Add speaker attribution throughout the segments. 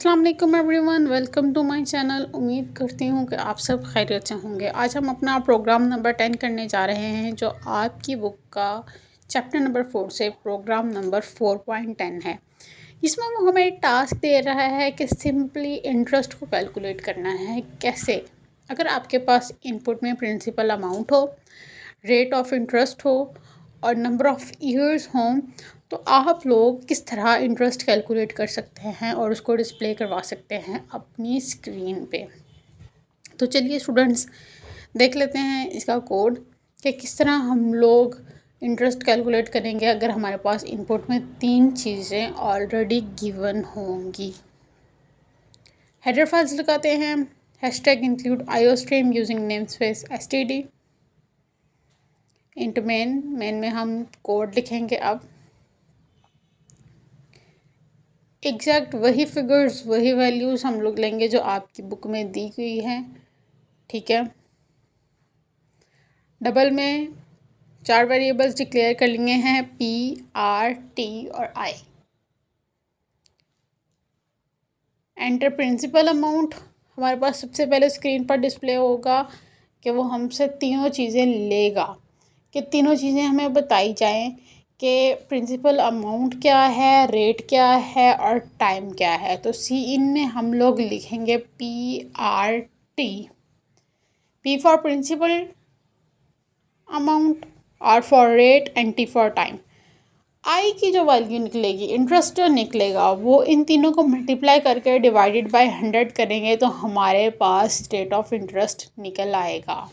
Speaker 1: अस्सलाम वालेकुम everyone, welcome to my channel. उम्मीद करती हूँ कि आप सब खैरियत से होंगे। आज हम अपना प्रोग्राम नंबर 10 करने जा रहे हैं, जो आपकी बुक का चैप्टर नंबर 4 से प्रोग्राम नंबर 4.10 है। इसमें वो हमें टास्क दे रहा है कि सिंपली इंटरेस्ट को कैलकुलेट करना है। कैसे? अगर आपके पास इनपुट में प्रिंसिपल अमाउंट हो, रेट ऑफ इंटरेस्ट हो और नंबर ऑफ़ ईयर्स हों, तो आप लोग किस तरह इंटरेस्ट कैलकुलेट कर सकते हैं और उसको डिस्प्ले करवा सकते हैं अपनी स्क्रीन पे। तो चलिए स्टूडेंट्स, देख लेते हैं इसका कोड कि किस तरह हम लोग इंटरेस्ट कैलकुलेट करेंगे अगर हमारे पास इनपुट में 3 चीज़ें ऑलरेडी गिवन होंगी। हेडर फाइल्स लगाते हैं, hashtag include iostream using name space STD. Int main में हम कोड लिखेंगे। अब एग्जैक्ट वही फिगर्स, वही वैल्यूज़ हम लोग लेंगे जो आपकी बुक में दी गई है, ठीक है। डबल में 4 वेरिएबल्स डिक्लेयर कर लिए हैं, पी, आर, टी और आई। एंटर प्रिंसिपल अमाउंट हमारे पास सबसे पहले स्क्रीन पर डिस्प्ले होगा कि वो हमसे तीनों चीज़ें लेगा, कि तीनों चीज़ें हमें बताई जाएं कि प्रिंसिपल अमाउंट क्या है, रेट क्या है और टाइम क्या है। तो सी इन में हम लोग लिखेंगे PRT, P for principal amount, R for rate and T for time. I की जो वैल्यू निकलेगी, इंटरेस्ट जो निकलेगा, वो इन तीनों को मल्टीप्लाई करके डिवाइडेड बाय 100 करेंगे तो हमारे पास रेट ऑफ इंटरेस्ट निकल आएगा,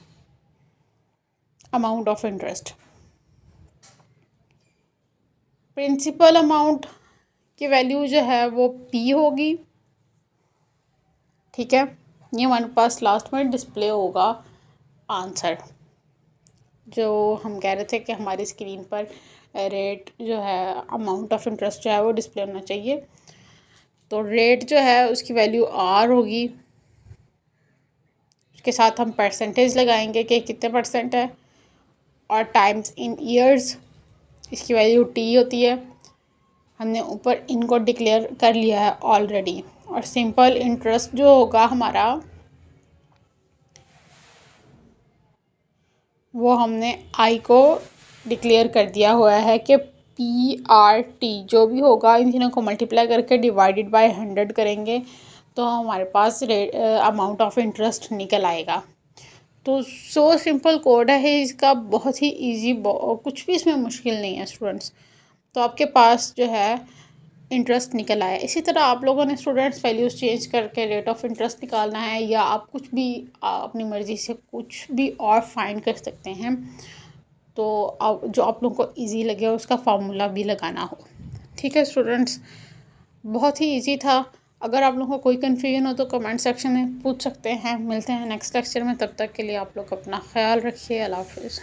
Speaker 1: amount of interest. Principal amount की वैल्यू जो है वो P होगी, ठीक है। ये हमारे पास लास्ट में डिस्प्ले होगा आंसर, जो हम कह रहे थे कि हमारी स्क्रीन पर रेट जो है, अमाउंट ऑफ इंटरेस्ट जो है वो डिस्प्ले होना चाहिए। तो रेट जो है उसकी वैल्यू R होगी, उसके साथ हम परसेंटेज लगाएंगे कि कितने परसेंट है, और टाइम्स इन ईयर्स, इसकी वैल्यू T होती है। हमने ऊपर इनको डिक्लेयर कर लिया है ऑलरेडी। और सिंपल इंटरेस्ट जो होगा हमारा, वो हमने आई को डिक्लेयर कर दिया हुआ है कि PRT जो भी होगा, इन तीनों को मल्टीप्लाई करके डिवाइडेड बाय 100 करेंगे तो हमारे पास अमाउंट ऑफ इंटरेस्ट निकल आएगा। तो सो सिंपल कोड है इसका, बहुत ही इजी, कुछ भी इसमें मुश्किल नहीं है स्टूडेंट्स। तो आपके पास जो है इंटरेस्ट निकल आया। इसी तरह आप लोगों ने स्टूडेंट्स वैल्यूज़ चेंज करके रेट ऑफ इंटरेस्ट निकालना है, या आप कुछ भी अपनी मर्ज़ी से कुछ भी और फाइंड कर सकते हैं। तो जो आप लोगों को इजी लगे उसका फार्मूला भी लगाना हो, ठीक है स्टूडेंट्स। बहुत ही इजी था। अगर आप लोगों को कोई कन्फ्यूजन हो तो कमेंट सेक्शन में पूछ सकते हैं। मिलते हैं नेक्स्ट लेक्चर में, तब तक के लिए आप लोग अपना ख्याल रखिए। अल्लाह हाफ़िज़।